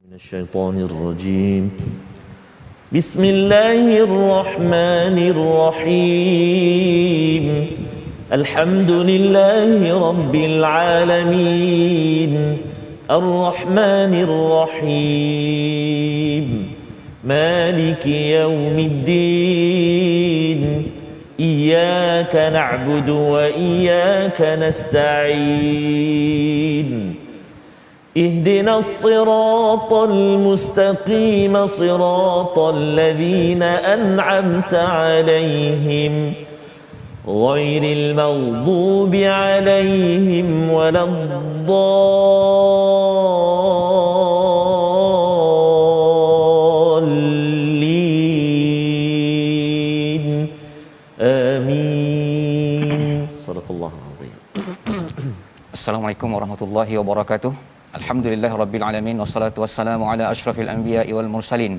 من الشيطان الرجيم. بسم الله الرحمن الرحيم. الحمد لله رب العالمين الرحمن الرحيم مالك يوم الدين إياك نعبد وإياك نستعين اهدنا الصراط المستقيم صراط الذين أنعمت عليهم غير المغضوب عليهم ولا الضالين آمين. صدق الله العظيم. Assalamualaikum warahmatullahi wabarakatuh. Alhamdulillah rabbil alamin wassalatu wassalamu ala asyrafil anbiya'i wal mursalin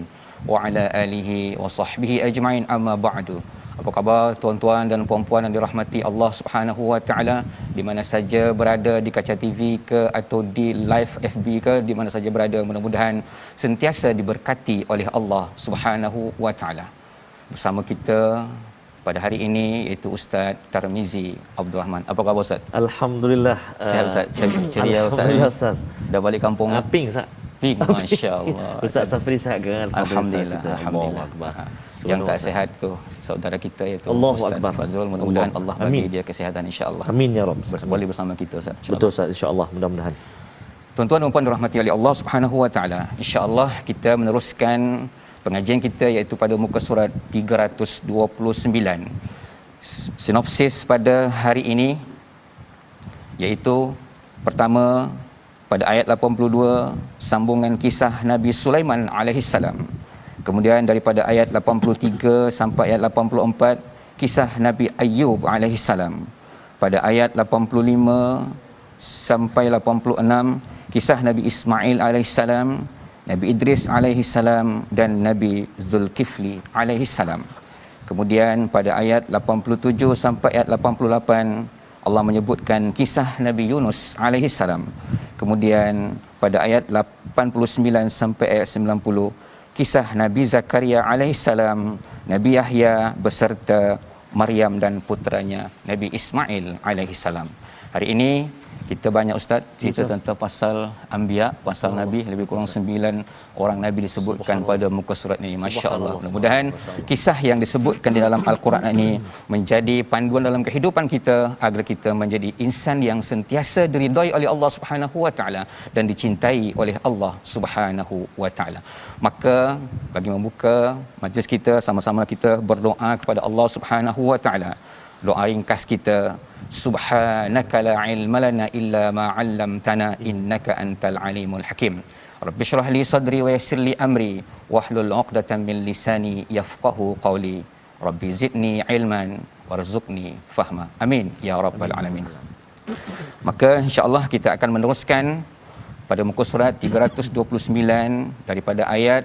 wa ala alihi wa sahbihi ajma'in, amma ba'du. Apa khabar tuan-tuan dan puan-puan yang dirahmati Allah Subhanahu wa taala, di mana saja berada, di kaca TV ke atau di live FB ke, di mana saja berada, mudah-mudahan sentiasa diberkati oleh Allah Subhanahu wa taala. Bersama kita pada hari ini iaitu Ustaz Tarmizi Abdul Rahman. Apa khabar Ustaz? Alhamdulillah. Sihat Ustaz? Ceria Ustaz? Alhamdulillah Ustaz. Dah balik kampung? Ping Ustaz. Ping, masya-Allah. Ustaz Safri sihat ke? Alhamdulillah. Alhamdulillah. Yang tak sihat tu saudara kita iaitu Ustaz Fazrul, mudah-mudahan Allah bagi dia kesihatan insya-Allah. Amin ya Rabb. Boleh bersama kita Ustaz. Betul Ustaz, insya-Allah, mudah-mudahan. Tuan-tuan dan puan dirahmati oleh Allah Subhanahu wa taala, insya-Allah kita meneruskan pengajian kita iaitu pada muka surat 329. Sinopsis pada hari ini iaitu pertama pada ayat 82 sambungan kisah Nabi Sulaiman alaihi salam. Kemudian daripada ayat 83 sampai ayat 84 kisah Nabi Ayyub alaihi salam. Pada ayat 85 sampai 86 kisah Nabi Ismail alaihi salam, Nabi Idris alaihi salam dan Nabi Zulkifli alaihi salam. Kemudian pada ayat 87 sampai ayat 88 Allah menyebutkan kisah Nabi Yunus alaihi salam. Kemudian pada ayat 89 sampai ayat 90 kisah Nabi Zakaria alaihi salam, Nabi Yahya beserta Maryam dan putranya Nabi Ismail alaihi salam. Hari ini kita banyak ustaz cerita tentang pasal anbiya, pasal nabi, lebih kurang 9 orang nabi disebutkan pada muka surat ini. Masya-Allah. Mudah-mudahan kisah yang disebutkan di dalam Al-Quran ini menjadi panduan dalam kehidupan kita agar kita menjadi insan yang sentiasa diridai oleh Allah Subhanahu wa taala dan dicintai oleh Allah Subhanahu wa taala. Maka bagi membuka majlis kita, sama-sama kita berdoa kepada Allah Subhanahu wa taala. Doa ringkas kita, subhanaka la ilma lana illa ma 'allamtana innaka antal alimul hakim. Rabbi shrah li sadri wa yassir li amri wahlul 'uqdatam min lisani yafqahu qawli. Rabbi zidni ilman warzuqni fahma. Amin ya rabbal alamin. Maka insya-Allah kita akan meneruskan pada muka surat 329 daripada ayat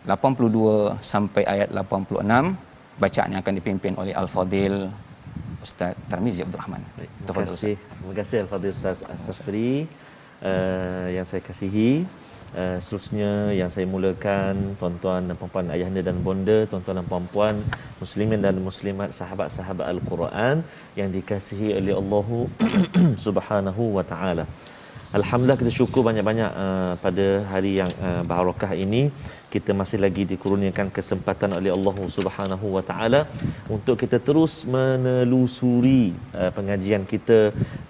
82 sampai ayat 86. Bacaan yang akan dipimpin oleh Al-Fadil Ustaz Tarmizi Abdul Rahman. Terima kasih Al-Fadhil Ustaz Safri yang saya kasihi. Seterusnya yang saya mulakan, tuan-tuan dan puan-puan, ayahanda dan bonda, tuan-tuan dan puan-puan, muslimin dan muslimat, sahabat-sahabat Al-Quran yang dikasihi oleh Allah Subhanahu wa taala. Alhamdulillah, kita syukur banyak-banyak pada hari yang barakah ini kita masih lagi dikurniakan kesempatan oleh Allah Subhanahu wa taala untuk kita terus menelusuri pengajian kita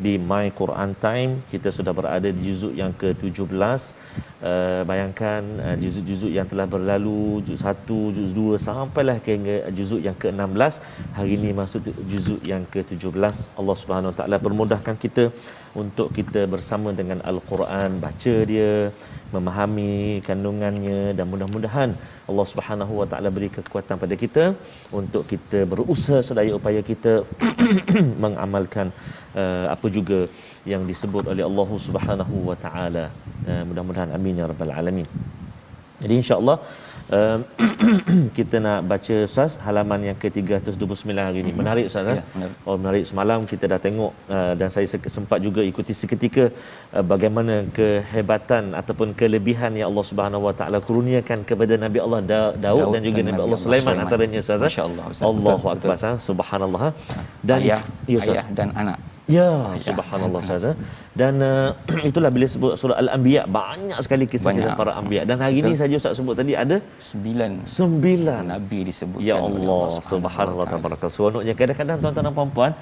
di My Quran Time. Kita sudah berada di juzuk yang ke-17. Bayangkan juzuk-juzuk yang telah berlalu, juzuk 1, juzuk 2 sampailah ke juzuk yang ke-16. Hari ini masuk juzuk yang ke-17. Allah Subhanahu wa taala permudahkan kita untuk kita bersama dengan Al-Quran, baca dia, memahami kandungannya, dan mudah-mudahan Allah Subhanahu wa taala beri kekuatan pada kita untuk kita berusaha sedaya upaya kita mengamalkan apa juga yang disebut oleh Allah Subhanahu wa taala. Mudah-mudahan amin ya rabbal alamin. Jadi insya-Allah uh, kita nak baca Ustaz halaman yang ke-329 hari ini. Menarik Ustaz. Ya, menarik. Oh, menarik. Semalam kita dah tengok dan saya sempat juga ikuti seketika bagaimana kehebatan ataupun kelebihan yang Allah Subhanahu Wa Taala kurniakan kepada Nabi Allah Daud dan juga Nabi Allah Sulaiman antaranya Ustaz. Masya-Allah Ustaz. Allahu akbar. Subhanallah. Dan ayah, ya, Ustaz. ayah dan anak. Ya, subhanallah Ustaz. Dan itulah bila sebut surah Al-Anbiya, banyak sekali kisah-kisah para anbiya. Dan hari ini saja Ustaz sebut tadi ada 9 nabi disebutkan. Ya Allah, subhanallah tabarakallah. Seronoknya kadang-kadang tuan-tuan dan puan-puan,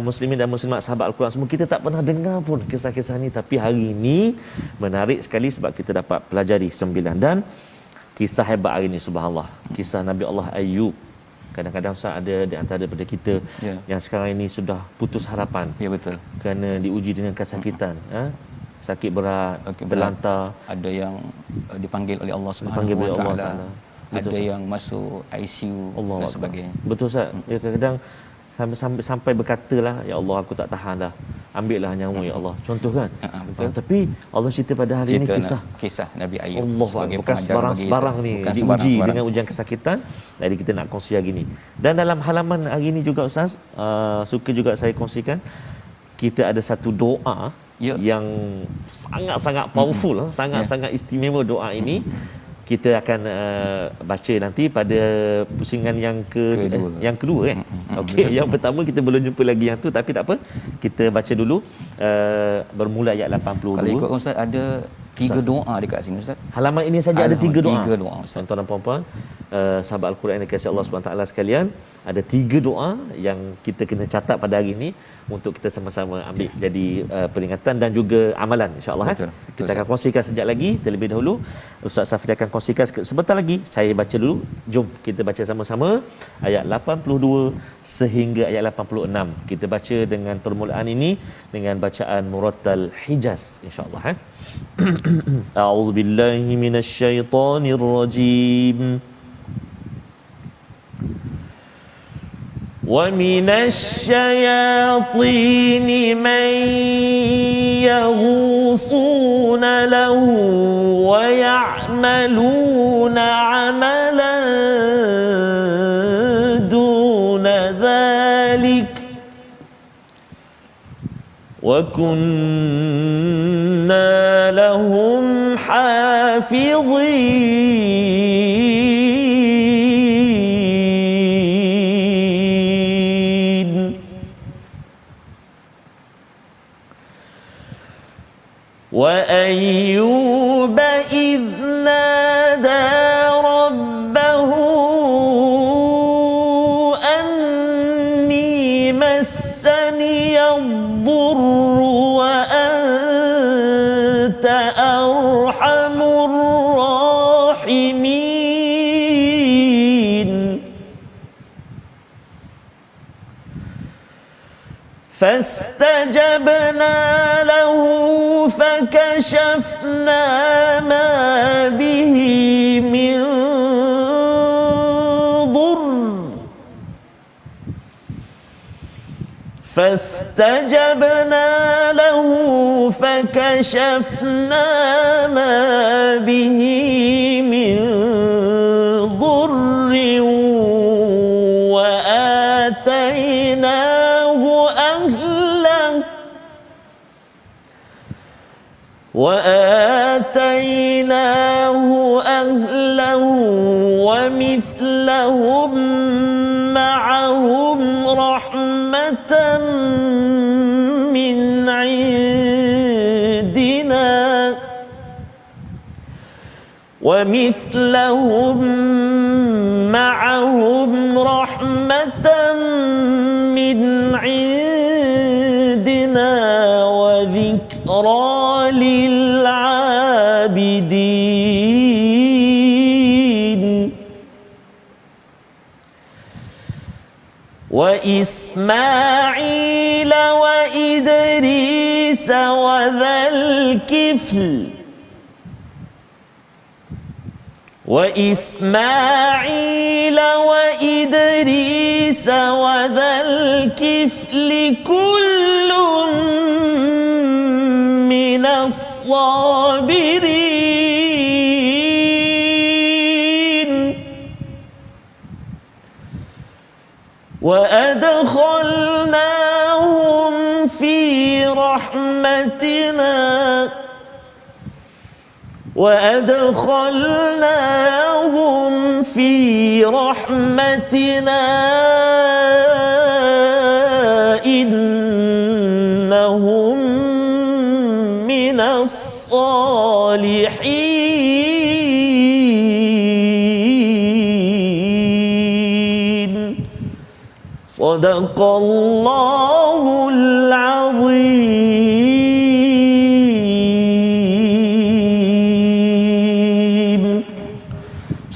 muslimin dan muslimat sahabat Al-Quran semua, kita tak pernah dengar pun kisah-kisah ni, tapi hari ini menarik sekali sebab kita dapat pelajari 9. Dan kisah hebat hari ini subhanallah, kisah Nabi Allah Ayub. Kadang-kadang Ustaz ada di antara daripada kita yang sekarang ini sudah putus harapan. Ya, betul. Kerana diuji dengan kesakitan, sakit berat, terlantar. Ada yang dipanggil oleh Allah Dipanggil oleh Subhanahu Allah Wa Taala. Taala. Ada yang masuk ICU Allah dan sebagainya. Betul Ustaz. Ya, kadang-kadang sampai berkatalah, ya Allah aku tak tahan dah. Ambillah nyawa ya Allah. Contoh kan? Betul. Tapi Allah cerita pada hari ini kisah Nabi Ayub Allah sebagai bukan sebarang-sebarang ni diuji dengan ujian kesakitan. Jadi kita nak kongsi hari ini. Dan dalam halaman hari ini juga Ustaz, suka juga saya kongsikan, kita ada satu doa yang sangat-sangat powerful, sangat-sangat istimewa doa ini. Kita akan baca nanti pada pusingan yang kedua kan. Okey, yang pertama kita belum jumpa lagi yang tu, tapi tak apa. Kita baca dulu bermula ayat 82. Kalau ikut Ustaz ada 3 doa dekat sini Ustaz. Halaman ini saja ada 3 doa. 3 doa Ustaz. Tuan-tuan dan puan-puan, sahabat Al-Quran yang dikasihi Allah Subhanahu taala sekalian, ada 3 doa yang kita kena catat pada hari ini untuk kita sama-sama ambil jadi peringatan dan juga amalan insya-Allah. Kita akan kongsikan sekejap lagi. Terlebih dahulu Ustaz Safri akan kongsikan sebentar lagi. Saya baca dulu. Jom kita baca sama-sama ayat 82 sehingga ayat 86. Kita baca dengan permulaan ini dengan bacaan murattal Hijaz insya-Allah. A'udzu billahi minasyaitonir rajim. وَمِنَ الشَّيَاطِينِ مَن يَغُوصُونَ لَهُ وَيَعْمَلُونَ عَمَلًا دُونَ ذَلِكَ وَكُنَّا لَهُمْ حَافِظِينَ. وَأَيُّوبَ إِذْ نَادَى رَبَّهُ أَنِّي مَسَّنِيَ الضُّرُّ وَأَنْتَ أَرْحَمُ الرَّاحِمِينَ. فاستجبنا له فكشفنا ما به من ضر فاستجبنا له فكشفنا ما به من ضر وآتيناه أهله ومثلهم معهم رحمة من عندنا ومثلهم معهم رحمة من عندنا وذكرى للعابدين وإسماعيل وإدريس وذا الكفل وإسماعيل وإدريس وذا الكفل كل من الصابرين رحمتنا وأدخلناهم في رحمتنا إنهم من الصالحين صدق الله العظيم.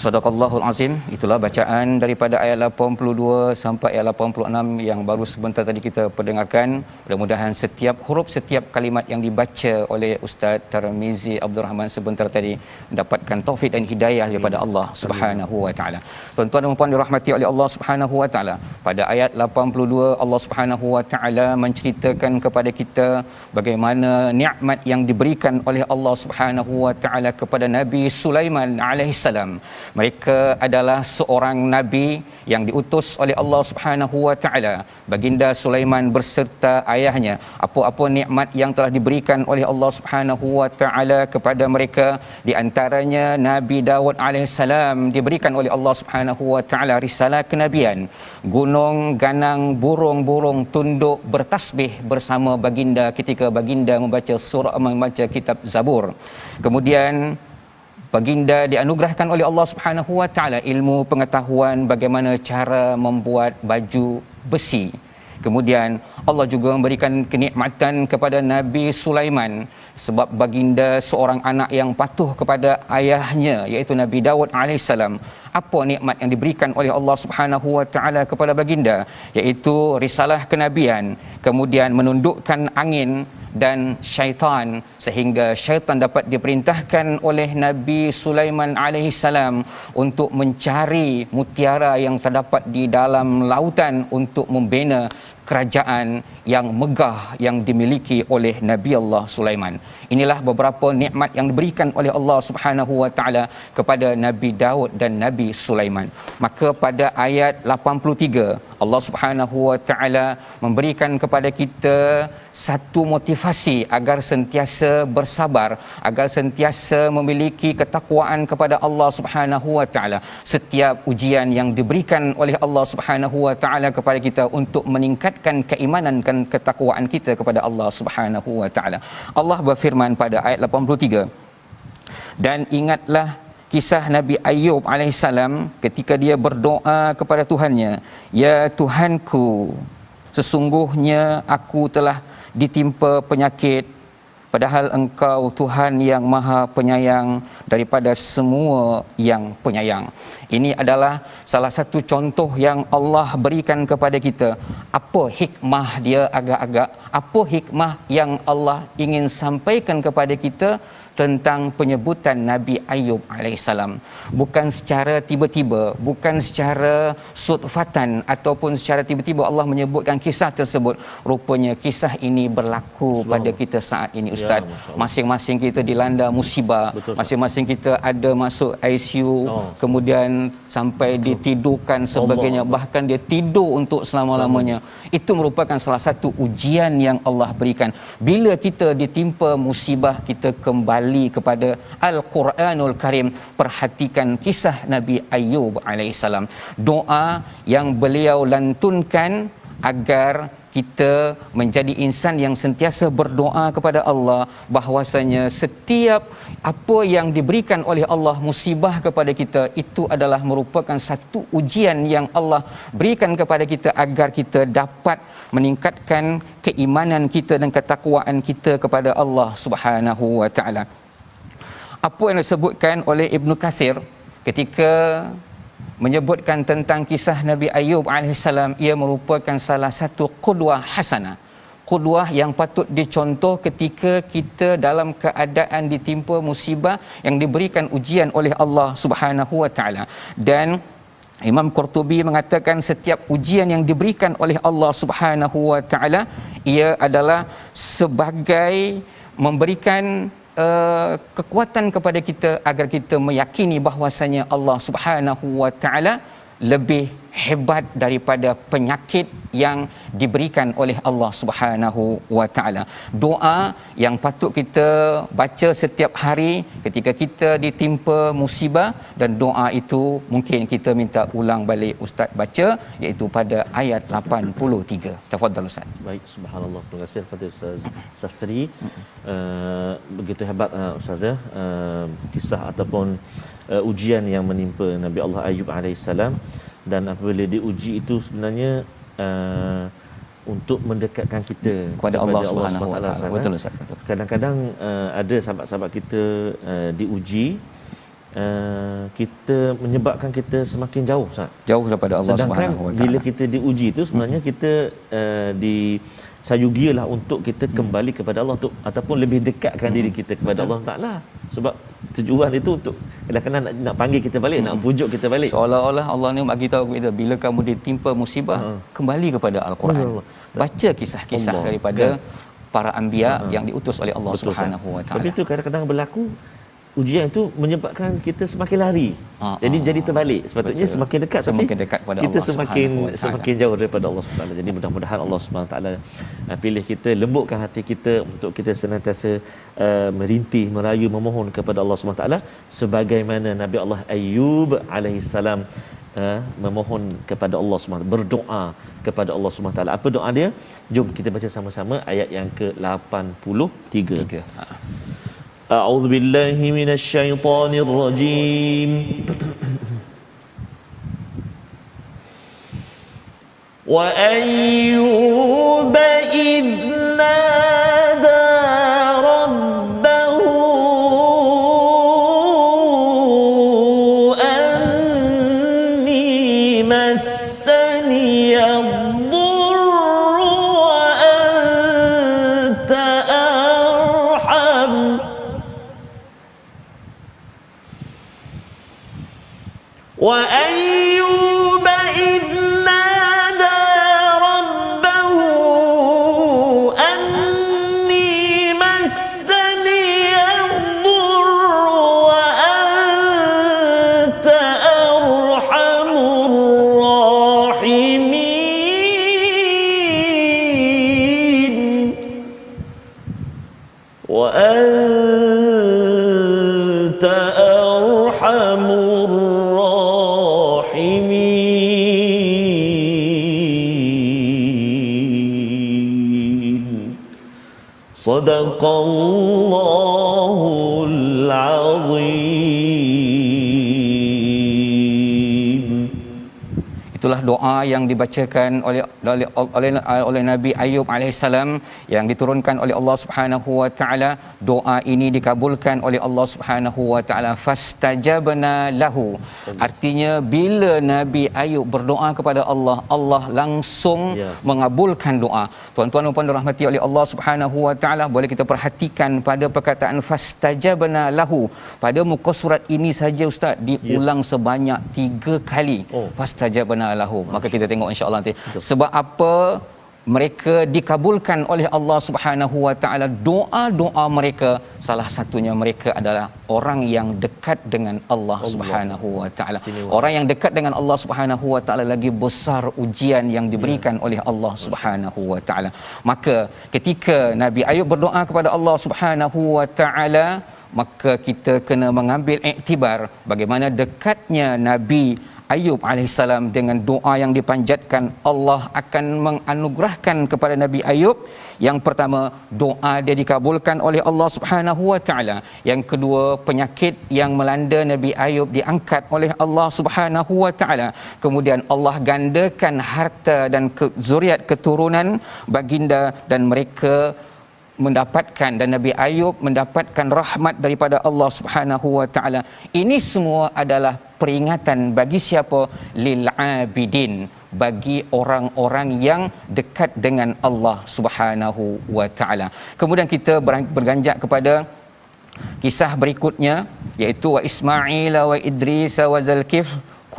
Sadaqallahul Azim. Itulah bacaan daripada ayat 82 sampai ayat 86 yang baru sebentar tadi kita perdengarkan. Mudah-mudahan setiap huruf, setiap kalimat yang dibaca oleh Ustaz Tarmizi Abdul Rahman sebentar tadi mendapatkan taufik dan hidayah daripada Allah Subhanahu wa taala. Tuan-tuan dan puan dirahmati oleh Allah Subhanahu wa taala. Pada ayat 82 Allah Subhanahu wa taala menceritakan kepada kita bagaimana nikmat yang diberikan oleh Allah Subhanahu wa taala kepada Nabi Sulaiman alaihissalam. Mereka adalah seorang nabi yang diutus oleh Allah Subhanahu wa taala. Baginda Sulaiman berserta ayahnya. Apa-apa nikmat yang telah diberikan oleh Allah Subhanahu wa taala kepada mereka, di antaranya Nabi Daud alaihissalam diberikan oleh Allah Subhanahu wa taala risalah kenabian. Gunung, ganang, burung-burung tunduk bertasbih bersama baginda ketika baginda membaca kitab Zabur. Kemudian baginda dianugerahkan oleh Allah Subhanahu wa taala ilmu pengetahuan bagaimana cara membuat baju besi. Kemudian Allah juga memberikan kenikmatan kepada Nabi Sulaiman sebab baginda seorang anak yang patuh kepada ayahnya iaitu Nabi Daud alaihissalam. Apa nikmat yang diberikan oleh Allah Subhanahu wa taala kepada baginda iaitu risalah kenabian, kemudian menundukkan angin dan syaitan sehingga syaitan dapat diperintahkan oleh Nabi Sulaiman alaihissalam untuk mencari mutiara yang terdapat di dalam lautan untuk membina kerajaan yang megah yang dimiliki oleh Nabi Allah Sulaiman. Inilah beberapa nikmat yang diberikan oleh Allah Subhanahu wa taala kepada Nabi Daud dan Nabi Sulaiman. Maka pada ayat 83 Allah Subhanahu wa taala memberikan kepada kita satu motivasi agar sentiasa bersabar, agar sentiasa memiliki ketakwaan kepada Allah Subhanahu wa taala. Setiap ujian yang diberikan oleh Allah Subhanahu wa taala kepada kita untuk meningkatkan keimanan dan ketakwaan kita kepada Allah Subhanahu wa taala. Allah berfirman pada ayat 83, dan ingatlah kisah Nabi Ayub alaihissalam ketika dia berdoa kepada Tuhannya, ya Tuhanku, sesungguhnya aku telah ditimpa penyakit, padahal Engkau Tuhan yang Maha Penyayang daripada semua yang penyayang. Ini adalah salah satu contoh yang Allah berikan kepada kita. Apa hikmah dia agak-agak, apa hikmah yang Allah ingin sampaikan kepada kita tentang penyebutan Nabi Ayub alaihissalam. Bukan secara tiba-tiba, bukan secara sudfatan ataupun secara tiba-tiba Allah menyebutkan kisah tersebut. Rupanya kisah ini berlaku pada kita saat ini, Ustaz. Masing-masing kita dilanda musibah. Betul, masing-masing kita ada masuk ICU, kemudian sampai ditidurkan sebagainya, bahkan dia tidur untuk selama-lamanya. Itu merupakan salah satu ujian yang Allah berikan. Bila kita ditimpa musibah, kita kembali kepada Al-Quranul Karim. Perhatikan kisah Nabi Ayub alaihissalam. Doa yang beliau lantunkan agar kita menjadi insan yang sentiasa berdoa kepada Allah bahwasanya setiap apa yang diberikan oleh Allah musibah kepada kita itu adalah merupakan satu ujian yang Allah berikan kepada kita agar kita dapat meningkatkan keimanan kita dan ketakwaan kita kepada Allah Subhanahu wa taala. Apa yang disebutkan oleh Ibnu Katsir ketika menyebutkan tentang kisah Nabi Ayub alaihissalam, ia merupakan salah satu qudwah hasanah, qudwah yang patut dicontoh ketika kita dalam keadaan ditimpa musibah yang diberikan ujian oleh Allah Subhanahu wa taala. Dan Imam Qurtubi mengatakan setiap ujian yang diberikan oleh Allah Subhanahu wa taala ia adalah sebagai memberikan kekuatan kepada kita agar kita meyakini bahwasanya Allah Subhanahu wa taala lebih hebat daripada penyakit yang diberikan oleh Allah Subhanahu wa taala. Doa yang patut kita baca setiap hari ketika kita ditimpa musibah, dan doa itu mungkin kita minta ulang balik ustaz baca, iaitu pada ayat 83. Tafadhal ustaz. Baik, subhanallah. Terima kasih kepada Ustaz Safri. Begitu hebat Ustazah, kisah ataupun ujian yang menimpa Nabi Allah Ayub alaihissalam, dan apabila diuji itu sebenarnya untuk mendekatkan kita kepada Allah Subhanahu wa taala. Betul ustaz, betul. Kadang-kadang ada sahabat-sahabat kita diuji, kita menyebabkan kita semakin jauh Ustaz. Jauh daripada Allah Sedangkan Subhanahu wa taala. bila kita diuji itu sebenarnya kita disayugilah untuk kita kembali kepada Allah, untuk ataupun lebih dekatkan diri kita kepada Allah Taala. Sebab tujuan itu untuk kadang-kadang nak panggil kita balik, nak pujuk kita balik. Seolah-olah Allah ni bagi tahu kita, bila kamu ditimpa musibah, kembali kepada Al-Quran. Baca kisah-kisah Allah, daripada kan? para anbiya yang diutus oleh Allah Betul, Subhanahu wa taala. Tapi itu kadang-kadang berlaku, ujian itu menyebabkan kita semakin lari. Jadi terbalik. Sepatutnya betul. semakin dekat, Semakin tapi dekat kepada kita Allah semakin Subhanahu wa taala. semakin jauh daripada Allah Subhanahu wa taala. Jadi mudah-mudahan Allah Subhanahu wa taala pilih kita, lembutkan hati kita untuk kita senantiasa merintih, merayu, memohon kepada Allah Subhanahu wa taala sebagaimana Nabi Allah Ayyub alaihissalam memohon kepada Allah Subhanahu wa taala, berdoa kepada Allah Subhanahu wa taala. Apa doa dia? Jom kita baca sama-sama ayat yang ke-83. أعوذ بالله من الشيطان الرجيم وأيوب إذ نادى ربه أني مسني الضر وأنت أرحم وأيوب إذ نادى ربه أني مسني الضر وأنت أرحم الراحمين وأنت أرحم الراحمين صدق الله العظيم. Itulah doa yang dibacakan oleh Nabi Ayub alaihissalam, yang diturunkan oleh Allah Subhanahu wa taala. Doa ini dikabulkan oleh Allah Subhanahu wa taala. Fastajabna lahu. Artinya bila Nabi Ayub berdoa kepada Allah, Allah langsung mengabulkan doa. Tuan-tuan dan puan dirahmati oleh Allah Subhanahu wa taala, boleh kita perhatikan pada perkataan fastajabna lahu. Pada muka surat ini saja ustaz diulang sebanyak 3 kali. Fastajabna lahu. Maka kita tengok insya-Allah nanti. Sebab apa mereka dikabulkan oleh Allah Subhanahu wa taala doa-doa mereka? Salah satunya mereka adalah orang yang dekat dengan Allah Subhanahu wa taala. Orang yang dekat dengan Allah Subhanahu wa taala, lagi besar ujian yang diberikan oleh Allah Subhanahu wa taala. Maka ketika Nabi Ayub berdoa kepada Allah Subhanahu wa taala, maka kita kena mengambil iktibar bagaimana dekatnya Nabi Ayub alaihissalam dengan doa yang dipanjatkan. Allah akan menganugerahkan kepada Nabi Ayub, yang pertama, doa dia dikabulkan oleh Allah Subhanahu wa taala. Yang kedua, penyakit yang melanda Nabi Ayub diangkat oleh Allah Subhanahu wa taala. Kemudian Allah gandakan harta dan zuriat keturunan baginda, dan mereka mendapatkan, dan Nabi Ayub mendapatkan rahmat daripada Allah Subhanahu wa taala. Ini semua adalah peringatan bagi siapa? Lil abidin, bagi orang-orang yang dekat dengan Allah Subhanahu wa taala. Kemudian kita berganjak kepada kisah berikutnya, iaitu wa Ismail wa Idris wa Zalkif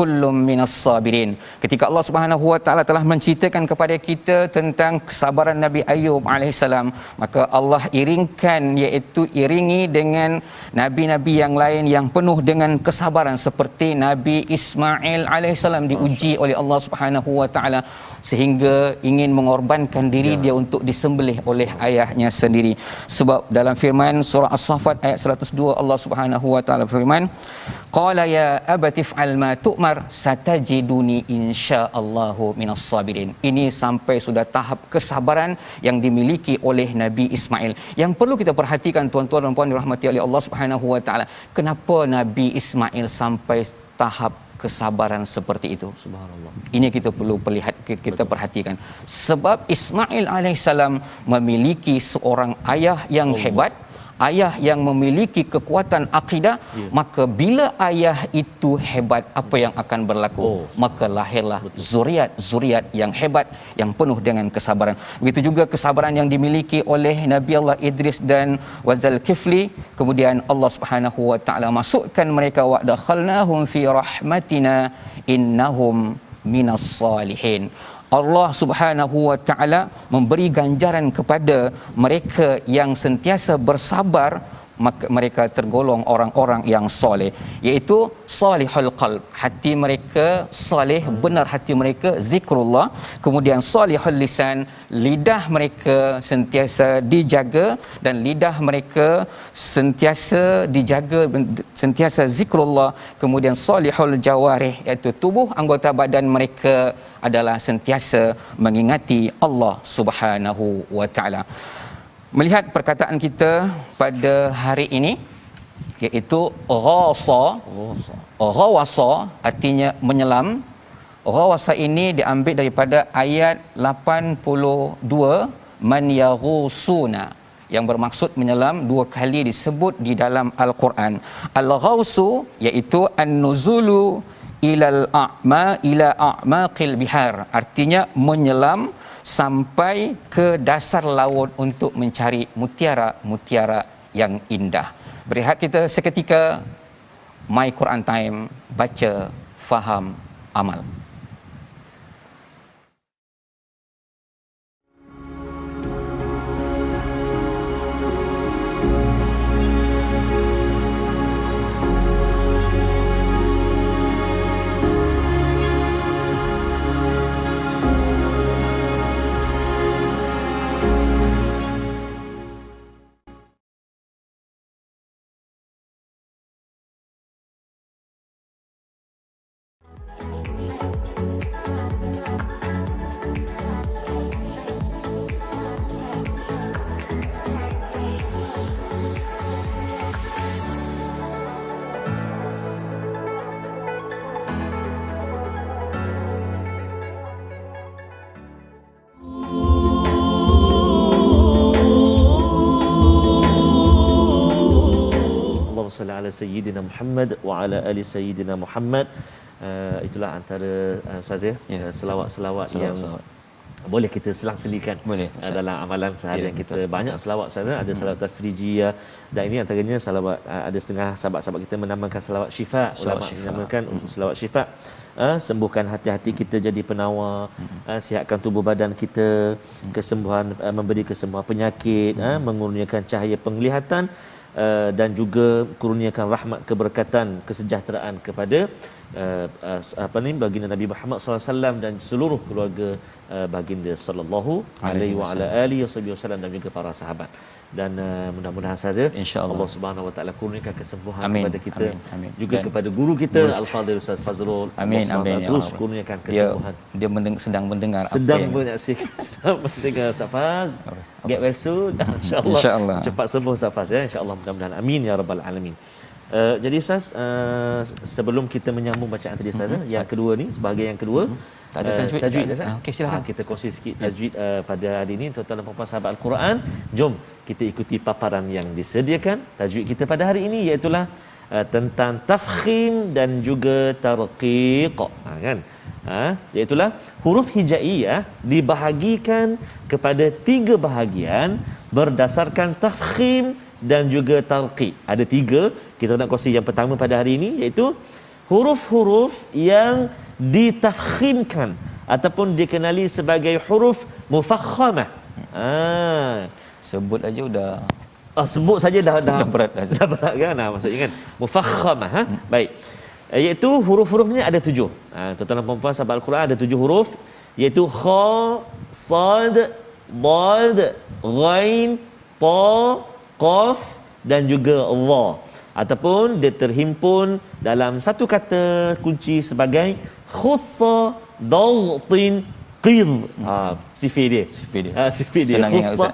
kullum minas sabirin. Ketika Allah Subhanahu wa taala telah menceritakan kepada kita tentang kesabaran Nabi Ayub alaihissalam, maka Allah iringkan, iaitu iringi dengan nabi-nabi yang lain yang penuh dengan kesabaran seperti Nabi Ismail alaihissalam diuji oleh Allah Subhanahu wa taala sehingga ingin mengorbankan diri dia untuk disembelih oleh ayahnya sendiri. Sebab dalam firman surah As-Saffat ayat 102 Allah Subhanahu wa taala firman, qala ya abati fa'al ma tu'mar satajiduni insyaallahu minas sabirin. Ini sampai sudah tahap kesabaran yang dimiliki oleh Nabi Ismail. Yang perlu kita perhatikan tuan-tuan dan puan dirahmati oleh Allah Subhanahu wa taala, kenapa Nabi Ismail sampai tahap kesabaran seperti itu? Subhanallah. Ini kita perlu kita perhatikan. Sebab Ismail alaihissalam memiliki seorang ayah yang hebat, ayah yang memiliki kekuatan akidah, maka bila ayah itu hebat, apa yang akan berlaku? Maka lahirlah zuriat yang hebat yang penuh dengan kesabaran. Begitu juga kesabaran yang dimiliki oleh Nabi Allah Idris dan Wazal Kifli. Kemudian Allah Subhanahu wa taala masukkan mereka wa dakhalnahum fi rahmatina innahum minas salihin. Allah Subhanahu wa taala memberi ganjaran kepada mereka yang sentiasa bersabar, maka mereka tergolong orang-orang yang soleh, iaitu salihul qalb, hati mereka soleh, benar hati mereka zikrullah. Kemudian salihul lisan, lidah mereka sentiasa dijaga dan lidah mereka sentiasa dijaga, sentiasa zikrullah. Kemudian salihul jawarih, iaitu tubuh anggota badan mereka adalah sentiasa mengingati Allah Subhanahu wa taala. Melihat perkataan kita pada hari ini, iaitu ghawasa, artinya menyelam. Ghawasa ini diambil daripada ayat 82 man yaghusuna, yang bermaksud menyelam, dua kali disebut di dalam Al-Quran. Al-ghawsu iaitu an-nuzulu ila a'maqil bihar, artinya menyelam sampai ke dasar laut untuk mencari mutiara-mutiara yang indah. Berehat kita seketika. My Quran Time, baca, faham, amal. salli ala sayyidina Muhammad wa ala ali sayyidina Muhammad. Itulah antara Ustaz selawat-selawat yang boleh kita selang-selikan dalam amalan seharian kita. Banyak selawat sana, ada selawat tafrijiyah, dan ini antaranya selawat, ada setengah sahabat-sahabat kita menamakan selawat syifa, ulama menamakan selawat syifa. Sembuhkan hati-hati kita jadi penawar, sihatkan tubuh badan kita, kesembuhan, memberi kesembuhan penyakit, mengurniakan cahaya penglihatan, dan juga kurniakan rahmat, keberkatan, kesejahteraan kepada baginda Nabi Muhammad SAW dan seluruh keluarga baginda sallallahu alaihi wa ala alihi wasallam dan juga para sahabat. Dan mudah-mudahan saja Allah Subhanahu wa taala kurniakan kesembuhan kepada kita, juga dan kepada guru kita Al-Fadhil Ustaz Fazrul. Terus kurniakan kesembuhan. Dia sedang mendengar menyaksikan, sedang mendengar Ustaz Faz. Get well soon, insya-Allah. Cepat sembuh Ustaz Faz, ya, insya-Allah, mudah-mudahan. Amin ya rabbal alamin. Jadi Ustaz, sebelum kita menyambung bacaan tadi Ustaz, yang kedua ni, sebahagian yang kedua, ada tajwid Ustaz. Okey, silakan. Kita kongsi sikit tajwid pada hari ini, tuan-tuan dan puan-puan sahabat Al-Quran. Jom kita ikuti paparan yang disediakan. Tajwid kita pada hari ini iaitulah tentang tafkhim dan juga tarqiq, kan? Iaitulah huruf hijaiyah dibahagikan kepada 3 bahagian berdasarkan tafkhim dan juga tarqiq. Ada 3 kita nak kongsi. Yang pertama pada hari ini iaitu huruf-huruf yang ditafkhimkan ataupun dikenali sebagai huruf mufakhamah. Sebut aja udah Sebut saja dah berat dah. dah berat kan, maksudnya kan mufakhamah. Baik, iaitu huruf-hurufnya ada 7. Tuan-tuan dan puan-puan sahabat Al-Quran, ada 7 huruf, iaitu kha, sad, dad, ghain, ta, qaf dan juga dha, ataupun dia terhimpun dalam satu kata kunci sebagai khussa dawtin qid. Sifir dia. Sifir dia. Senang ingat, Khussa,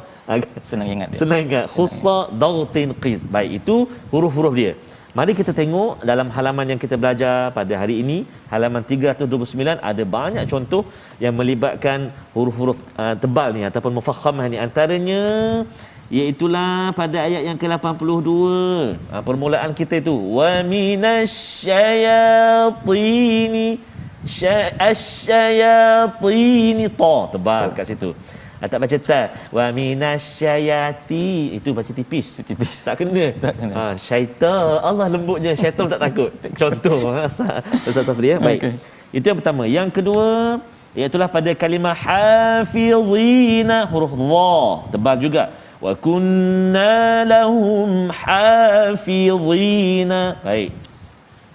senang ingat dia. senang ingat. Khussa dawtin qiz. Baik, itu huruf-huruf dia. Mari kita tengok dalam halaman yang kita belajar pada hari ini, halaman 329, ada banyak contoh yang melibatkan huruf-huruf tebal ni ataupun mufakhamah ni. Antaranya iaitulah pada ayat yang ke-82. Permulaan kita itu wa minasyayatini asyayatini, ta tebal kat situ. Tak baca ta. Wa minasyayati, itu baca tipis. Tak kena. Syaitan, Allah lembutnya, syaitan tak takut. Contoh Ustaz Safri ya. Baik. Itu yang pertama. Yang kedua iaitulah pada kalimah hafizina, huruf dha tebal juga. Wa kunna lahum hafizina. Baik.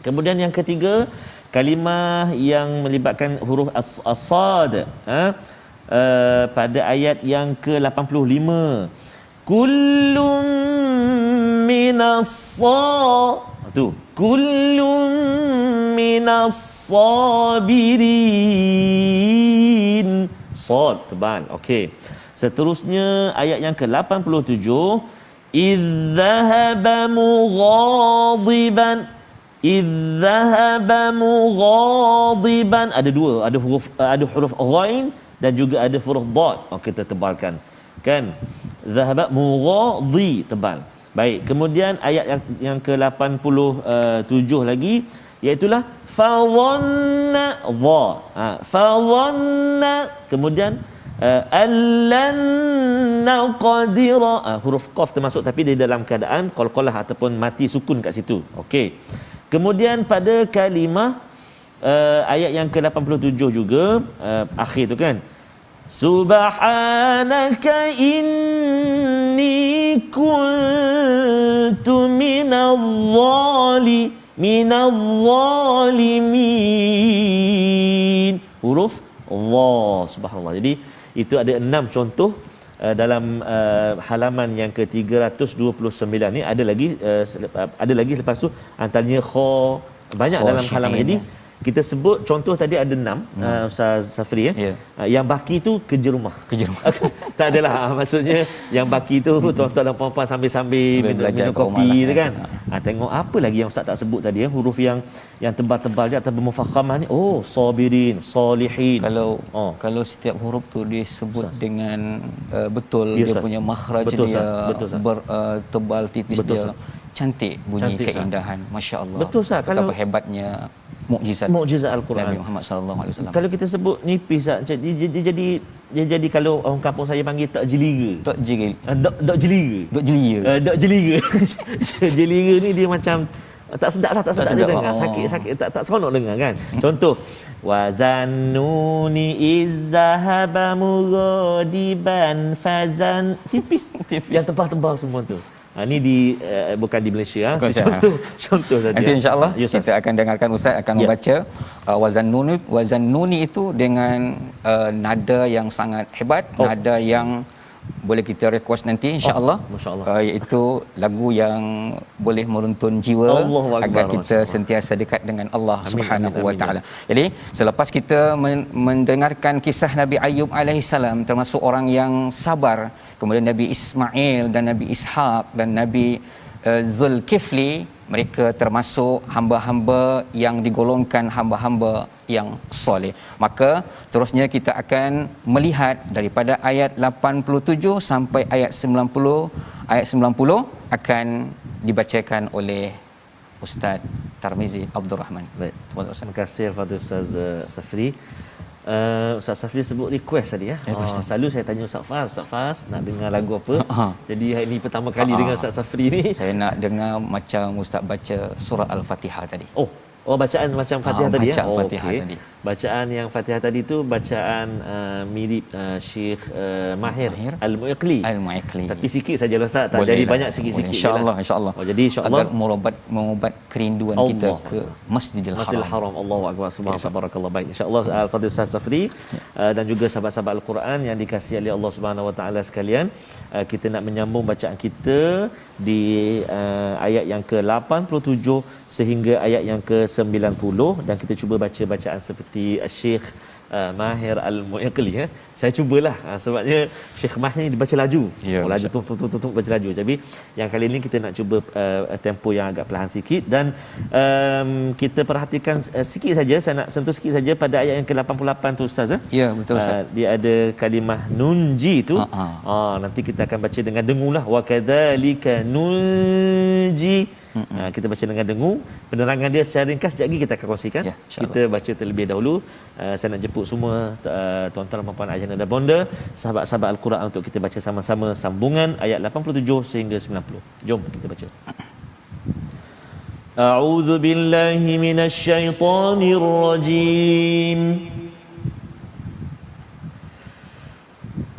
Kemudian yang ketiga, kalimah yang melibatkan huruf as-sad, pada ayat yang ke-85. Kullum minas sabirin. Sad tebal. Okey. Seterusnya ayat yang ke-87, idzahaba mughadiban. Idzahaba mughadiban, ada dua, ada huruf ghain dan juga ada huruf dad. Kita tebalkan kan, zahaba mughadi tebal. Baik, kemudian ayat yang ke-87 lagi, iaitulah fadhanna dha. Fadhanna, kemudian allan naqdira, huruf qaf termasuk tapi dia dalam keadaan qalqalah ataupun mati sukun kat situ. Okey. Kemudian pada kalimah ayat yang ke-87 juga, akhir tu kan, subhanaka inni kuntu minadh-dhalimin, huruf Allah. Subhanallah. Jadi itu ada 6 contoh dalam halaman yang ke-329 ni. Ada lagi lepas tu, antaranya kha, banyak dalam halaman. Jadi kita sebut contoh tadi ada 6, Ustaz Safri ya. Yang baki tu kerja rumah. Tak adalah, maksudnya yang baki tu tuan-tuan dan puan-puan sambil minum kopi tu kan. Tengok apa lagi yang Ustaz tak sebut tadi ya, huruf yang tebal-tebal je atau mufakhamah ni. Sabirin, salihin. Kalau setiap huruf tu disebut dengan betul, ya, dia punya makhraj dia, tebal tipis dia, cantik bunyi, keindahan, masya-Allah. Betul Ustaz. Betapa hebatnya mukjizat Al-Quran Nabi Muhammad sallallahu alaihi wasallam. Kalau kita sebut nipis, dia jadi kalau orang kampung saya panggil tak jeliga. Tak jeliga. Dok jeliga. Dok jeliga. Jeliga ni dia macam tak sedap lah, tak sedap dia dengar. Sakit, tak seronok dengar kan. Contoh, wa zannuni izzahaba mughadiban fazan, tipis. Yang tebal-tebal semua tu. Ni bukan di Malaysia. Contoh saja. Nanti insya-Allah kita akan dengarkan Ustaz akan membaca wazannuni itu dengan nada yang sangat hebat, nada yang boleh kita request nanti insya-Allah. Iaitu lagu yang boleh meruntun jiwa agar kita sentiasa dekat dengan Allah Subhanahu wa taala. Jadi selepas kita mendengarkan kisah Nabi Ayub alaihissalam, termasuk orang yang sabar, kemudian Nabi Ismail dan Nabi Ishaq dan Nabi Zulkifli, mereka termasuk hamba-hamba yang digolongkan hamba-hamba yang soleh. Maka terusnya kita akan melihat daripada ayat 87 sampai ayat 90. Ayat 90 akan dibacakan oleh Ustaz Tarmizi Abdul Rahman. Baik. Terima kasih kepada Ustaz Safri. Ustaz Safri sebut request tadi ya. Selalu saya tanya Ustaz Faz nak dengar lagu apa. Jadi hari ini pertama kali dengar Ustaz Safri ni. Saya nak dengar macam Ustaz baca surah Al-Fatihah tadi. Oh, bacaan macam Fatihah tadi ya. Bacaan Oh, Fatihah okey. tadi. Bacaan yang Fatihah tadi tu bacaan mirip Syekh Mahir Al-Muiqli. Al-Muiqli. Tapi sikit saja lah Ustaz, tak Boleh jadi lah. banyak, sikit-sikit je lah. InsyaAllah, insyaAllah. Oh, jadi insyaAllah agar mengubat kerinduan kita Allah. ke Masjidil Masjidil Haram. Haram. Allahu akbar. Subhanallah, barakallah. Baik. Insya-Allah Al-Fadhil Ustaz Safri dan juga sahabat-sahabat Al-Quran yang dikasihi oleh Allah Subhanahu Wa Taala sekalian, kita nak menyambung bacaan kita di ayat yang ke-87 sehingga ayat yang ke-90 dan kita cuba baca bacaan seperti Syekh Mahir Al-Muiqli ya. Saya cubalah sebabnya Syekh Mahir ni dibaca laju. Ya, Laju tu baca laju. Tapi yang kali ini kita nak cuba tempo yang agak perlahan sikit dan kita perhatikan sikit saja, saya nak sentuh sikit saja pada ayat yang ke-88 tu Ustaz. Ya, betul Ustaz. Dia ada kalimah nunji tu. Nanti kita akan baca dengan dengulah, wa kadzalika nunji. Kita baca dengan dengu. Penerangan dia secara ringkas sekejap lagi kita akan kongsikan. Ya, kita baca terlebih dahulu. Saya nak jemput semua tuan-tuan dan puan ayahanda dan bonda, sahabat-sahabat Al-Quran untuk kita baca sama-sama sambungan ayat 87 sehingga 90. Jom kita baca. A'udzu billahi minasyaitonir rajim.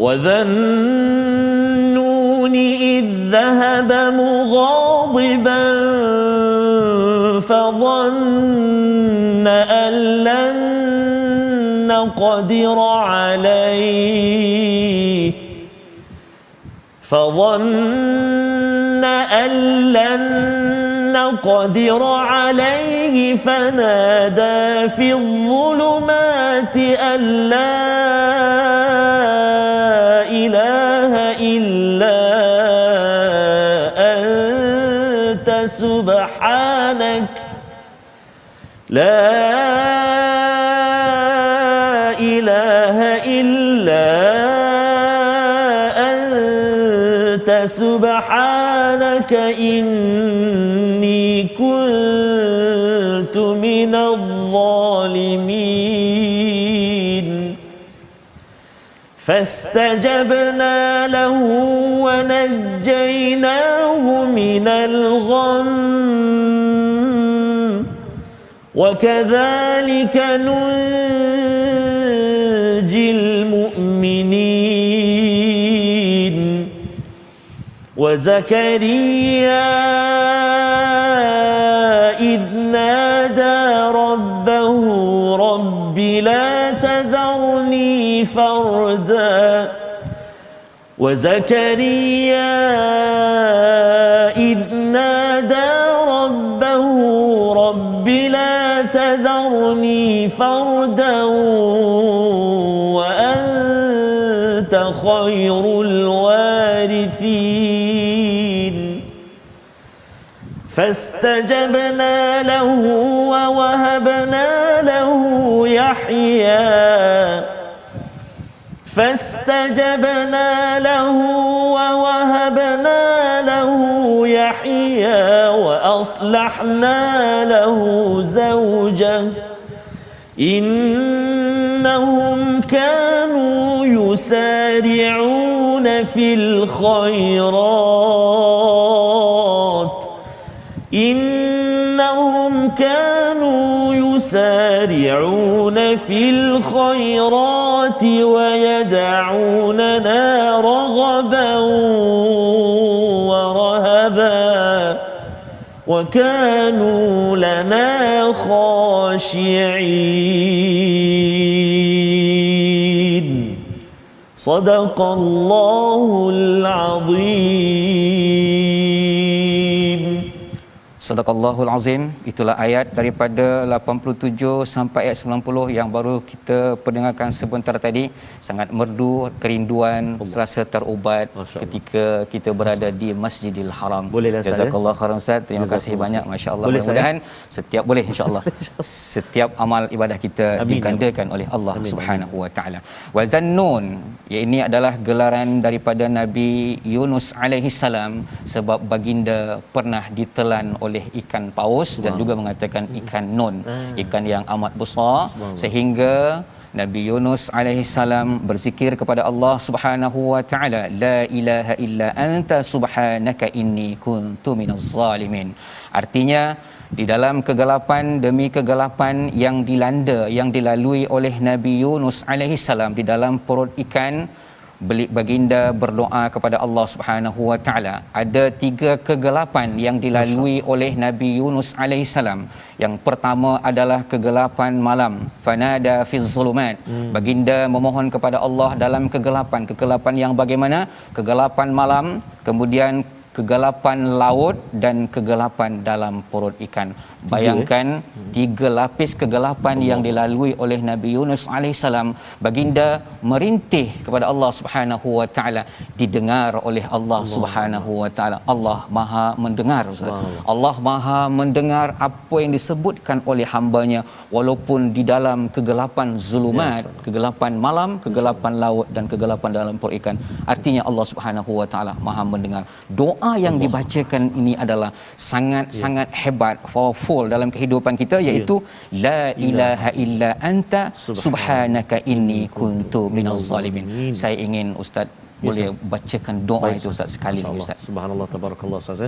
وذا النون إذ ذهب مغاضبا فظن أن لن نقدر عليه فنادى في الظلمات أن لا إله إلا أنت سبحانك لا إله إلا أنت سبحانك إني كنت من الظالمين فاستجبنا له ونجيناه من الغم وكذلك ننجي المؤمنين وزكريا إذ نادى ربه رب لا تذرني فردا وزكريا إذ نادى ربه رب لا تذرني فردا وأنت خير الوارثين فاستجبنا له ووهبنا له يحيى وأصلحنا له زوجه إنهم كانوا يسارعون في الخيرات ويدعوننا رغبا ورهبا وكانوا لنا خاشعين صدق الله العظيم. Sadaqallahul Azim. Itulah ayat daripada 87 sampai ayat 90 yang baru kita pendengarkan sebentar tadi. Sangat merdu, kerinduan serasa terubat ketika kita berada di Masjidil Haram. Bolehlah Ustaz. Jazakallah khairan Ustaz. Terima kasih banyak, masya-Allah. Mudah-mudahan setiap boleh insya-Allah. Setiap amal ibadah kita digandakan oleh Allah Subhanahu wa taala. Wa Zannun, ini adalah gelaran daripada Nabi Yunus alaihi salam sebab baginda pernah ditelan oleh ikan paus dan juga mengatakan ikan nun, ikan yang amat besar sehingga Nabi Yunus alaihi salam berzikir kepada Allah Subhanahu wa taala, la ilaha illa anta subhanaka inni kuntu minaz zalimin. Artinya di dalam kegelapan demi kegelapan yang dilanda, yang dilalui oleh Nabi Yunus alaihi salam di dalam perut ikan, baginda berdoa kepada Allah Subhanahu wa taala. Ada 3 kegelapan yang dilalui oleh Nabi Yunus alaihi salam. Yang pertama adalah kegelapan malam. Fanada fiz zulumat. Baginda memohon kepada Allah dalam kegelapan. Kegelapan yang bagaimana? Kegelapan malam, kemudian kegelapan laut dan kegelapan dalam perut ikan. Bayangkan 3 lapis kegelapan yang dilalui oleh Nabi Yunus alaihissalam. Baginda merintih kepada Allah Subhanahu wa taala, didengar oleh Allah Subhanahu wa taala. Allah Maha mendengar, Ustaz. Allah Maha mendengar apa yang disebutkan oleh hamba-Nya walaupun di dalam kegelapan zulumat, kegelapan malam, kegelapan laut dan kegelapan dalam perut ikan. Artinya Allah Subhanahu wa taala Maha mendengar. Doa yang dibacakan ini adalah sangat-sangat hebat, powerful dalam kehidupan kita, iaitu la ilaha illa anta subhanaka inni kuntu minaz zalimin. Saya ingin Ustaz boleh bacakan doa itu Ustaz sekali lagi Ustaz. Subhanallah, tabarakallah Ustaz.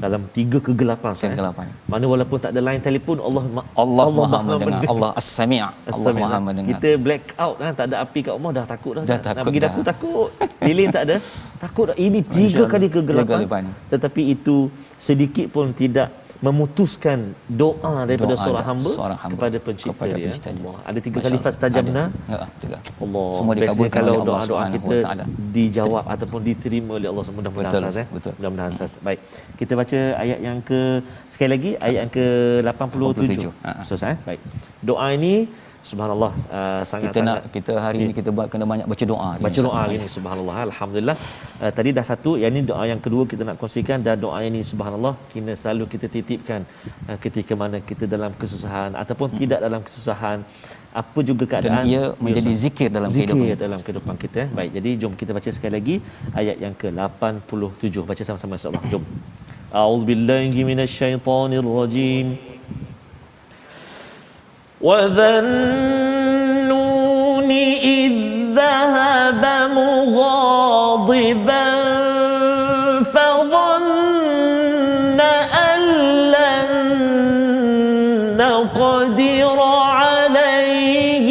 Dalam 3 kegelapan Ustaz. Mana walaupun tak ada line telefon, Allah Maha mendengar. Allah As-Sami'. Allah Maha mendengar. Kita black out kan, tak ada api kat rumah dah takut dah. Nak pergi dapur takut. Lilin tak ada, takut dah. Ini 3 kali kegelapan. Tetapi itu sedikit pun tidak memutuskan doa daripada seorang hamba kepada pencipta dia. Allah. Ada 3 kali fastajabna. Allah. Semua dikabulkan kalau oleh Allah doa-doa kita SWT dijawab ataupun diterima oleh Allah. Mudah-mudahan Ustaz. Mudah-mudahan Ustaz. Baik. Kita baca ayat yang sekali lagi ayat yang ke-87. Ustaz Baik. Doa ini subhanallah sangat-sangat kita hari ini kita kena banyak baca doa. Baca doa hari ini subhanallah. Alhamdulillah. Tadi dah satu, yang ini doa yang kedua kita nak kongsikan, dan doa ini subhanallah kena selalu kita titipkan ketika mana kita dalam kesusahan ataupun tidak dalam kesusahan, apa juga keadaan, dan ia menjadi zikir dalam kehidupan kita. Baik, jadi jom kita baca sekali lagi ayat yang ke-87. Baca sama-sama insya-Allah. Jom. A'udzubillahi minasyaitonirrajim. وَذَا النُّونِ إِذ ذَهَبَ مُغَاضِبًا فَظَنَّ أَن لَّن نَّقْدِرَ عَلَيْهِ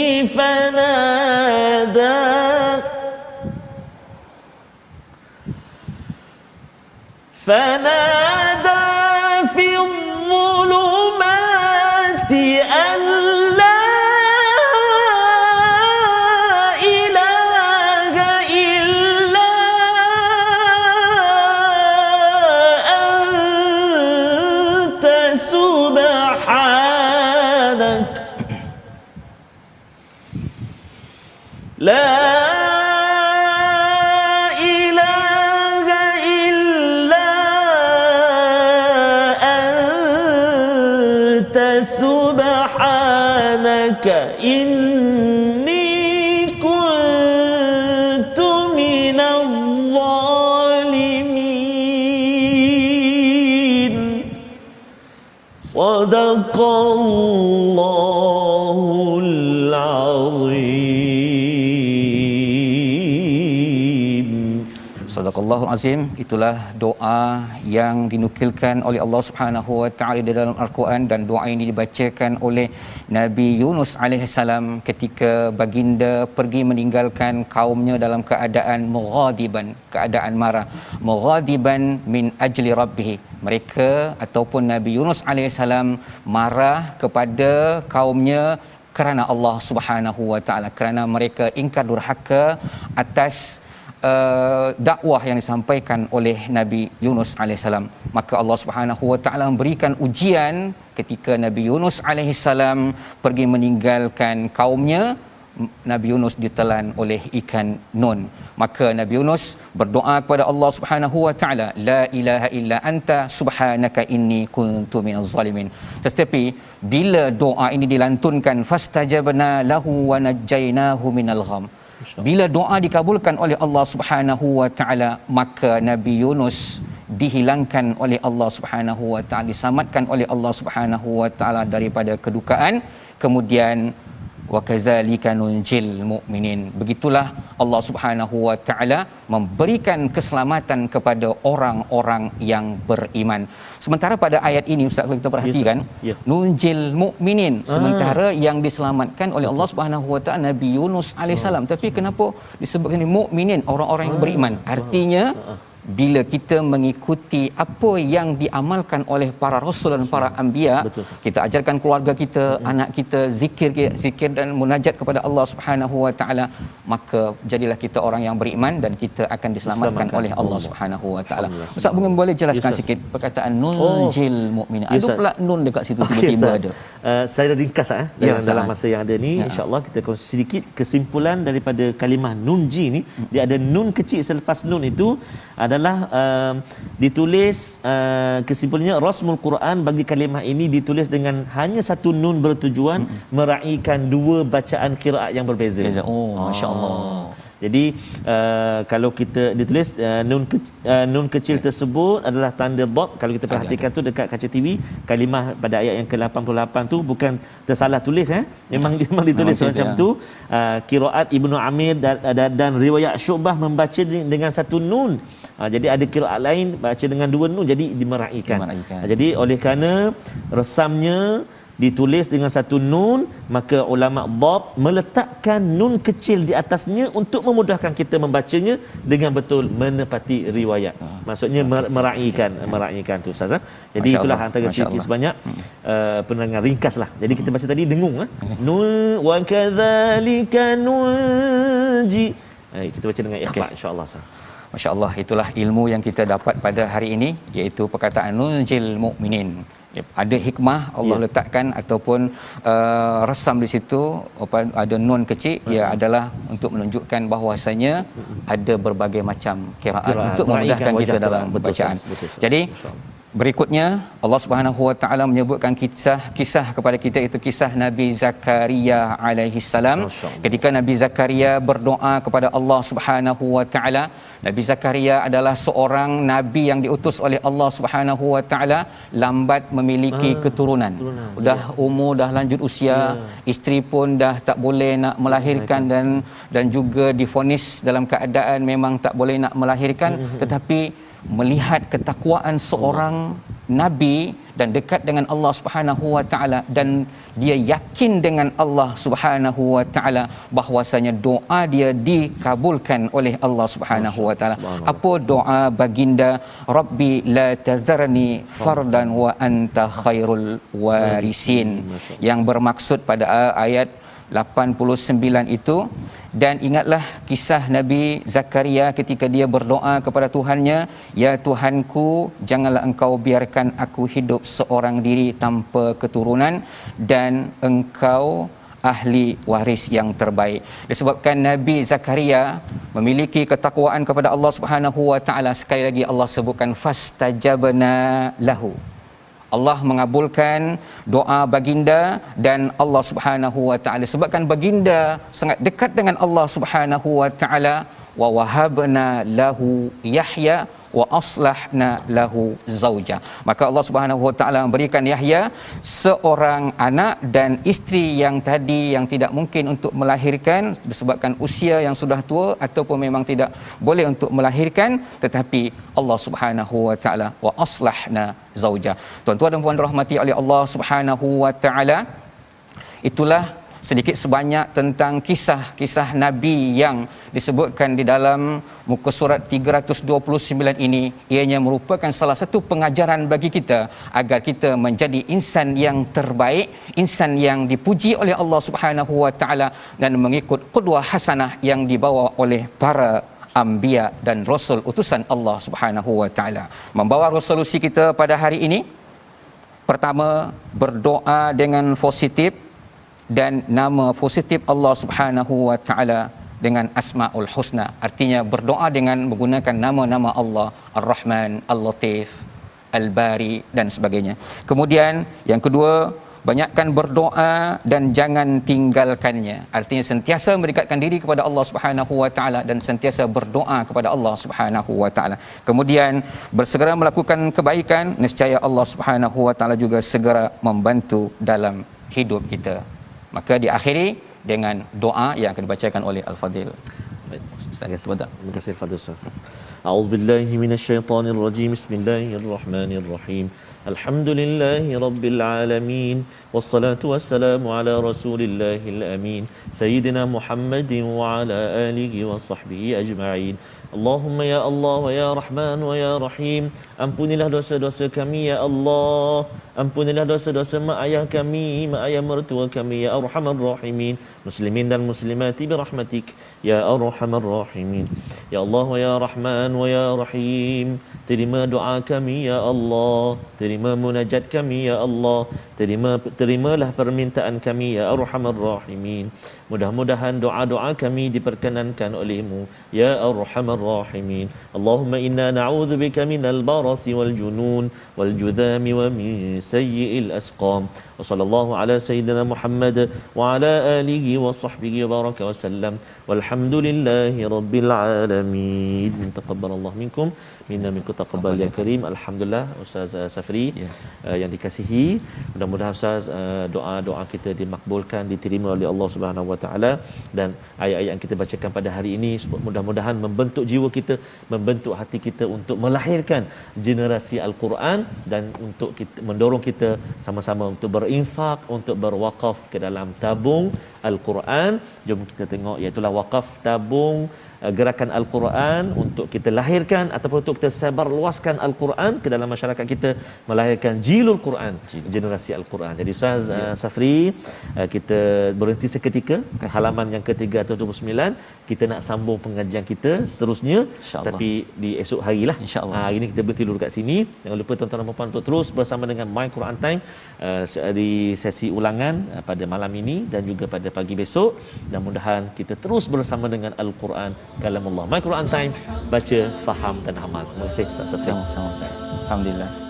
فنادى في الظلمات أن لا إله إلا أنت سبحانك لا سبحانك إني كنت من الظالمين صدق الله العظيم. Sadaqallahul Azim. Itulah doa yang dinukilkan oleh Allah Subhanahu wa taala di dalam Al-Quran, dan doa ini dibacakan oleh Nabi Yunus alaihissalam ketika baginda pergi meninggalkan kaumnya dalam keadaan mughadiban, keadaan marah. Mughadiban min ajli rabbih. Mereka ataupun Nabi Yunus alaihissalam marah kepada kaumnya kerana Allah Subhanahu wa taala, kerana mereka ingkar durhaka atas dakwah yang disampaikan oleh Nabi Yunus alaihissalam. Maka Allah Subhanahu wa taala memberikan ujian ketika Nabi Yunus alaihissalam pergi meninggalkan kaumnya. Nabi Yunus ditelan oleh ikan nun. Maka Nabi Yunus berdoa kepada Allah Subhanahu wa taala, la ilaha illa anta subhanaka inni kuntu minaz zalimin. Tetapi bila doa ini dilantunkan, fastajabna lahu wa najjaynahu minal gham. Bila doa dikabulkan oleh Allah Subhanahu wa taala, maka Nabi Yunus dihilangkan oleh Allah Subhanahu wa taala, diselamatkan oleh Allah Subhanahu wa taala daripada kedukaan. Kemudian wa kadzalika nunjil mu'minin. Begitulah Allah Subhanahu wa taala memberikan keselamatan kepada orang-orang yang beriman. Sementara pada ayat ini Ustaz, kalau kita perhatikan, nunjil mu'minin, sementara yang diselamatkan oleh Allah Subhanahu wa taala Nabi Yunus alaihissalam, tapi kenapa disebutkan ini mukminin, orang-orang yang beriman? Artinya bila kita mengikuti apa yang diamalkan oleh para rasul dan para anbiya, kita ajarkan keluarga kita, anak kita zikir dan munajat kepada Allah Subhanahu wa taala, maka jadilah kita orang yang beriman dan kita akan diselamatkan oleh Allah Subhanahu wa taala. Ustaz mungkin boleh jelaskan sikit perkataan nunjil mukminin. Ada pula nun dekat situ tiba-tiba ada. Saya ringkas dalam masa yang ada ni, insya-Allah kita kongsi sedikit kesimpulan daripada kalimah nunji ni. Dia ada nun kecil selepas nun itu adalah ditulis, kesimpulannya rasmul Quran bagi kalimah ini ditulis dengan hanya satu nun bertujuan meraihkan dua bacaan qiraat yang berbeza. Masya-Allah. Jadi kalau kita ditulis nun kecil tersebut adalah tanda dot. Kalau kita perhatikan tu dekat kaca TV, kalimah pada ayat yang ke-88 tu bukan tersalah tulis, memang ditulis macam tu. Qiraat Ibnu Amir dan riwayat Syu'bah membaca dengan satu nun. Jadi ada qiraat lain baca dengan dua nun, jadi dimeraihkan. Jadi oleh kerana resamnya ditulis dengan satu nun, maka ulama dhab meletakkan nun kecil di atasnya untuk memudahkan kita membacanya dengan betul menepati riwayat. Maksudnya meraihkan tu Ustaz. Jadi itulah antara sikit sebanyak penerangan ringkaslah. Jadi kita baca tadi dengung nun wa kadzalika nunji. Kita baca dengan ikhfa insya-Allah Ustaz. Masya-Allah, itulah ilmu yang kita dapat pada hari ini, iaitu perkataan nunjil mukminin. Ada hikmah Allah letakkan ataupun resam di situ, ada nun kecil, ia adalah untuk menunjukkan bahawasanya ada berbagai macam qiraat untuk memudahkan kita dalam bacaan. Jadi berikutnya Allah Subhanahu wa taala menyebutkan kisah kepada kita, itu kisah Nabi Zakaria alaihi salam. Ketika Nabi Zakaria berdoa kepada Allah Subhanahu wa taala, Nabi Zakaria adalah seorang nabi yang diutus oleh Allah Subhanahu wa taala, lambat memiliki keturunan. Dah umur dah lanjut usia, isteri pun dah tak boleh nak melahirkan dan juga divonis dalam keadaan memang tak boleh nak melahirkan, tetapi melihat ketakwaan seorang nabi dan dekat dengan Allah Subhanahu wa taala, dan dia yakin dengan Allah Subhanahu wa taala bahwasanya doa dia dikabulkan oleh Allah Subhanahu wa taala. Apa doa baginda? Rabbi la tazarni fardan wa anta khairul warisin, yang bermaksud pada ayat 89 itu. Dan ingatlah kisah Nabi Zakaria ketika dia berdoa kepada Tuhannya, ya Tuhanku, janganlah engkau biarkan aku hidup seorang diri tanpa keturunan, dan engkau ahli waris yang terbaik. Disebabkan Nabi Zakaria memiliki ketakwaan kepada Allah Subhanahu wa taala, sekali lagi Allah sebutkan fastajabna lahu. Allah mengabulkan doa baginda, dan Allah Subhanahu wa taala sebabkan baginda sangat dekat dengan Allah Subhanahu wa taala, wa wahabna lahu Yahya wa aslahna lahu zauja. Maka Allah Subhanahu wa taala memberikan Yahya seorang anak dan isteri yang tadi yang tidak mungkin untuk melahirkan disebabkan usia yang sudah tua ataupun memang tidak boleh untuk melahirkan, tetapi Allah Subhanahu wa taala wa aslahna zauja. Tuan-tuan dan puan rahmati oleh Allah Subhanahu wa taala, itulah sedikit sebanyak tentang kisah-kisah Nabi yang disebutkan di dalam muka surat 329 ini. Ianya merupakan salah satu pengajaran bagi kita agar kita menjadi insan yang terbaik, insan yang dipuji oleh Allah Subhanahu wa taala, dan mengikut qudwah hasanah yang dibawa oleh para anbiya dan rasul utusan Allah Subhanahu wa taala. Membawa resolusi kita pada hari ini, pertama, berdoa dengan positif dan nama positif Allah Subhanahu wa taala dengan Asmaul Husna. Artinya berdoa dengan menggunakan nama-nama Allah, Ar-Rahman, Al-Latif, Al-Bari dan sebagainya. Kemudian yang kedua, banyakkan berdoa dan jangan tinggalkannya. Artinya sentiasa mendekatkan diri kepada Allah Subhanahu wa taala dan sentiasa berdoa kepada Allah Subhanahu wa taala. Kemudian bersegera melakukan kebaikan, nescaya Allah Subhanahu wa taala juga segera membantu dalam hidup kita. Maka diakhiri dengan doa yang akan dibacakan oleh Al-Fadil. Ustaz, tafadhal. Terima kasih Fadil Ustaz. A'udzu billahi minasyaitonir rajim. Bismillahirrahmanirrahim. Alhamdulillahi rabbil alamin. Wassalatu wassalamu ala rasulillahil amin. Sayyidina Muhammadin wa ala alihi wa sahbihi ajma'in. Allahumma ya Allah wa ya Rahman wa ya Rahim. Ampunilah dosa-dosa kami ya Allah. Ampunilah dosa-dosa mak ayah kami, mak ayah mertua kami ya Arhamar Rahimin. Muslimin dan muslimati bi rahmatik ya Arhamar Rahimin. Ya Allah wa ya Rahman wa ya Rahim. Terima doa kami ya Allah. Terima munajat kami ya Allah. Terimalah permintaan kami ya Arhamar Rahimin. Mudah-mudahan doa-doa kami diperkenankan oleh-Mu ya Arhamar Rahimin. Allahumma inna na'udzubika minal barasi wal junun wal judhami wa min sayyi'il asqam. Wa sallallahu ala sayyidina Muhammad wa ala alihi wa sahbihi wa baraka wa sallam. Walhamdulillahi rabbil alamin. Taqabbalallahu minkum minna minkum taqabbal ya karim. Alhamdulillah Ustaz Safri yang dikasihi, mudah-mudahan Ustaz doa-doa kita dimakbulkan, diterima oleh Allah Subhanahu wa taala, dan ayat-ayat yang kita bacakan pada hari ini mudah-mudahan membentuk jiwa kita, membentuk hati kita untuk melahirkan generasi Al-Quran, dan untuk kita, mendorong kita sama-sama untuk berinfak, untuk berwakaf ke dalam tabung Al-Quran. Jom kita tengok, iaitu wakaf tabung gerakan Al-Quran untuk kita lahirkan ataupun untuk kita sebarluaskan Al-Quran ke dalam masyarakat kita, melahirkan jilul Quran, generasi Al-Quran. Jadi Ustaz Safri, kita berhenti seketika halaman yang ke-329. Kita nak sambung pengajian kita seterusnya, tapi di esok harilah. InsyaAllah. Hari ini kita berhenti dulu kat sini. Jangan lupa tuan-tuan dan puan untuk terus bersama dengan My Quran Time di sesi ulangan pada malam ini dan juga pada pagi besok. Dan mudah-mudahan kita terus bersama dengan Al-Quran, kalamullah. My Quran Time, baca, faham dan amal. Terima kasih Ustaz Safri. Sama-sama Ustaz. Alhamdulillah.